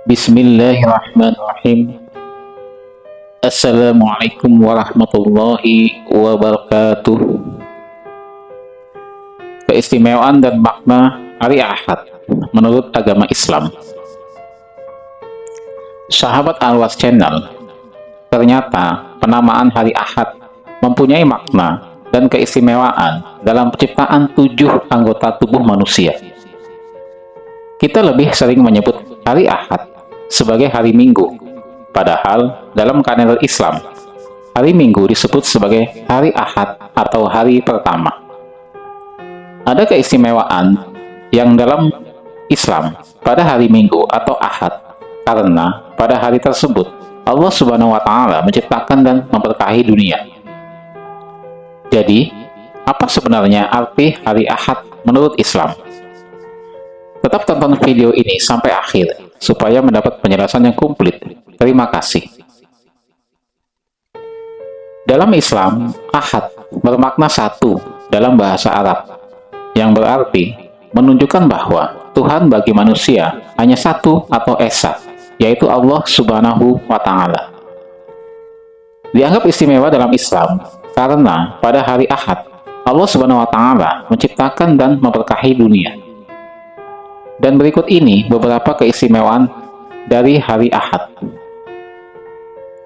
Bismillahirrahmanirrahim. Assalamualaikum warahmatullahi wabarakatuh. Keistimewaan dan makna hari Ahad menurut agama Islam. Sahabat Al-Was Channel, ternyata penamaan hari Ahad mempunyai makna dan keistimewaan dalam penciptaan 7 anggota tubuh manusia. Kita lebih sering menyebut hari Ahad sebagai hari Minggu, padahal dalam kalender Islam, hari Minggu disebut sebagai hari Ahad atau hari pertama. Ada keistimewaan yang dalam Islam pada hari Minggu atau Ahad, karena pada hari tersebut Allah Subhanahu wa Ta'ala menciptakan dan memberkahi dunia. Jadi, apa sebenarnya arti hari Ahad menurut Islam? Tetap tonton video ini sampai akhir supaya mendapat penjelasan yang komplit. Terima kasih. Dalam Islam, Ahad bermakna satu dalam bahasa Arab, yang berarti menunjukkan bahwa Tuhan bagi manusia hanya satu atau esa, yaitu Allah Subhanahu wa Ta'ala. Dianggap istimewa dalam Islam karena pada hari Ahad Allah Subhanahu wa Ta'ala menciptakan dan memberkahi dunia. Dan berikut ini beberapa keistimewaan dari hari Ahad.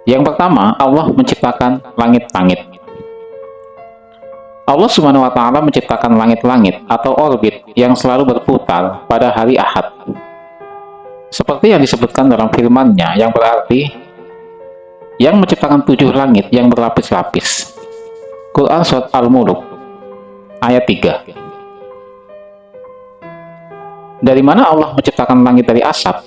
Yang pertama, Allah menciptakan langit-langit. Allah Subhanahu wa Ta'ala menciptakan langit-langit atau orbit yang selalu berputar pada hari Ahad. Seperti yang disebutkan dalam firman-Nya yang berarti yang menciptakan 7 langit yang berlapis-lapis. Quran Surat Al-Mulk ayat 3. Dari mana Allah menciptakan langit dari asap?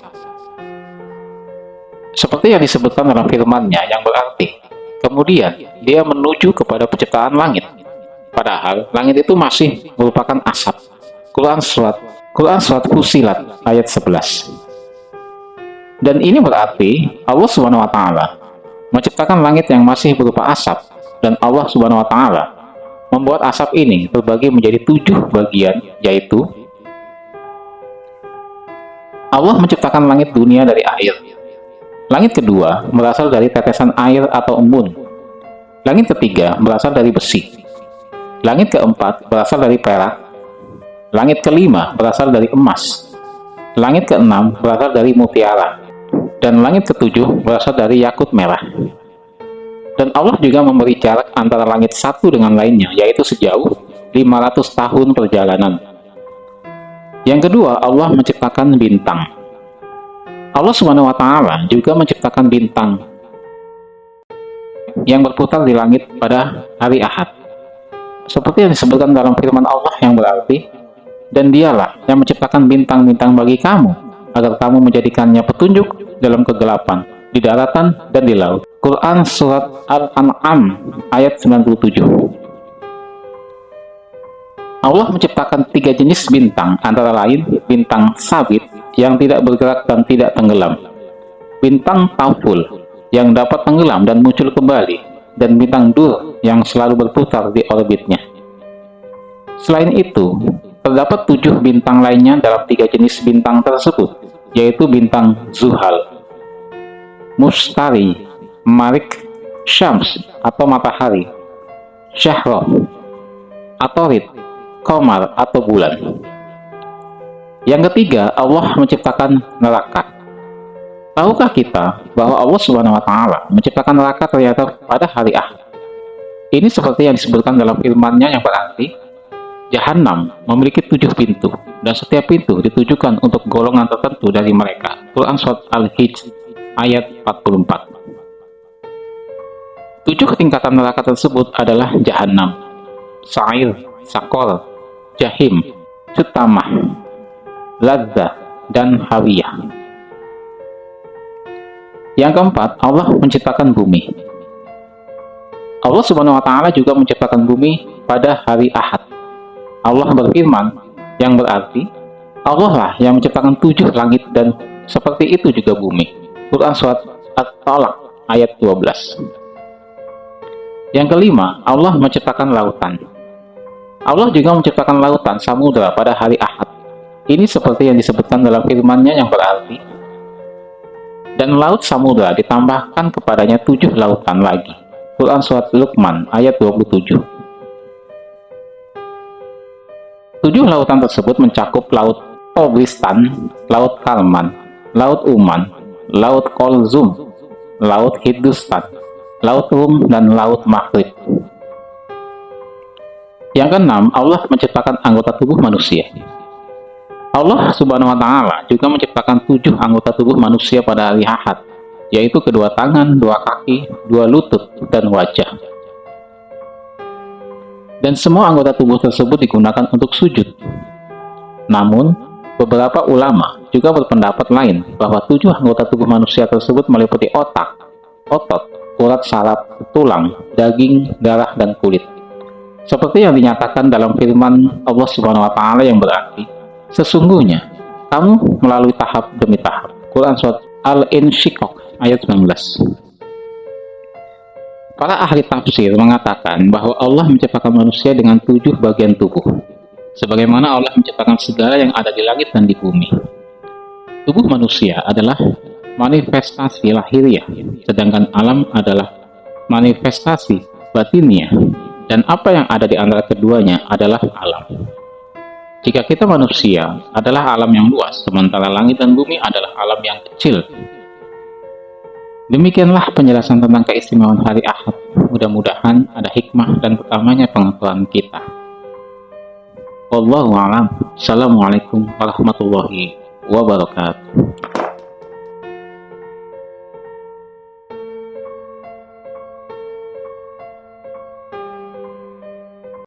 Seperti yang disebutkan dalam firman-Nya yang berarti, kemudian dia menuju kepada penciptaan langit. Padahal langit itu masih merupakan asap. Quran Surat Fussilat ayat 11. Dan ini berarti Allah Subhanahu wa Ta'ala menciptakan langit yang masih berupa asap, dan Allah Subhanahu wa Ta'ala membuat asap ini terbagi menjadi 7 bagian, yaitu Allah menciptakan langit dunia dari air. Langit kedua berasal dari tetesan air atau embun. Langit ketiga berasal dari besi. Langit keempat berasal dari perak. Langit kelima berasal dari emas. Langit keenam berasal dari mutiara. Dan langit ketujuh berasal dari yakut merah. Dan Allah juga memberi jarak antara langit satu dengan lainnya, yaitu sejauh 500 tahun perjalanan. Yang kedua, Allah menciptakan bintang. Allah Subhanahu wa Ta'ala juga menciptakan bintang yang berputar di langit pada hari Ahad. Seperti yang disebutkan dalam firman Allah yang berarti, dan dialah yang menciptakan bintang-bintang bagi kamu, agar kamu menjadikannya petunjuk dalam kegelapan, di daratan dan di laut. Quran Surat Al-An'am ayat 97. Allah menciptakan 3 jenis bintang, antara lain bintang sabit yang tidak bergerak dan tidak tenggelam, bintang taful yang dapat tenggelam dan muncul kembali, dan bintang dur yang selalu berputar di orbitnya. Selain itu, terdapat 7 bintang lainnya dalam 3 jenis bintang tersebut, yaitu bintang Zuhal, Mustari, Marik, Syams atau matahari, Syahroh, Atorid, Qamar atau bulan. Yang ketiga, Allah menciptakan neraka. Tahukah kita bahwa Allah Subhanahu wa Ta'ala menciptakan neraka ternyata pada hari Ahad? Ini seperti yang disebutkan dalam firman-Nya yang berarti, Jahannam memiliki 7 pintu, dan setiap pintu ditujukan untuk golongan tertentu dari mereka. Quran Surat Al-Hijr ayat 44. 7 tingkatan neraka tersebut adalah Jahannam, Sa'ir, Sakor, Jahim, Sutamah, Ladzah, dan Hawiyah. Yang keempat, Allah menciptakan bumi. Allah Subhanahu wa Ta'ala juga menciptakan bumi pada hari Ahad. Allah berfirman yang berarti, Allah lah yang menciptakan 7 langit dan seperti itu juga bumi. Quran Surat At-Talaq ayat 12. Yang kelima, Allah menciptakan lautan. Allah juga menciptakan lautan samudra pada hari Ahad. Ini seperti yang disebutkan dalam firman-Nya yang berarti, Dan laut samudra ditambahkan kepadanya 7 lautan lagi. Quran Surat Luqman ayat 27. 7 lautan tersebut mencakup Laut Tobristan, Laut Karman, Laut Uman, Laut Kolzum, Laut Hindustan, Laut Rum, dan Laut Maghrib. Yang keenam, Allah menciptakan anggota tubuh manusia. Allah Subhanahu wa Ta'ala juga menciptakan 7 anggota tubuh manusia pada hari Ahad, yaitu kedua tangan, 2 kaki, 2 lutut, dan wajah. Dan semua anggota tubuh tersebut digunakan untuk sujud. Namun, beberapa ulama juga berpendapat lain bahwa 7 anggota tubuh manusia tersebut meliputi otak, otot, urat saraf, tulang, daging, darah, dan kulit. Seperti yang dinyatakan dalam firman Allah Subhanahu wa Ta'ala yang berarti, sesungguhnya kamu melalui tahap demi tahap. Quran Surat Al-Insyiqaq ayat 19. Para ahli tafsir mengatakan bahwa Allah menciptakan manusia dengan 7 bagian tubuh, sebagaimana Allah menciptakan segala yang ada di langit dan di bumi. Tubuh manusia adalah manifestasi lahiriah, sedangkan alam adalah manifestasi batiniah, dan apa yang ada di antara keduanya adalah alam. Jika kita manusia adalah alam yang luas, sementara langit dan bumi adalah alam yang kecil. Demikianlah penjelasan tentang keistimewaan hari Ahad. Mudah-mudahan ada hikmah dan utamanya pengetahuan kita. Wallahu a'lam. Assalamualaikum warahmatullahi wabarakatuh.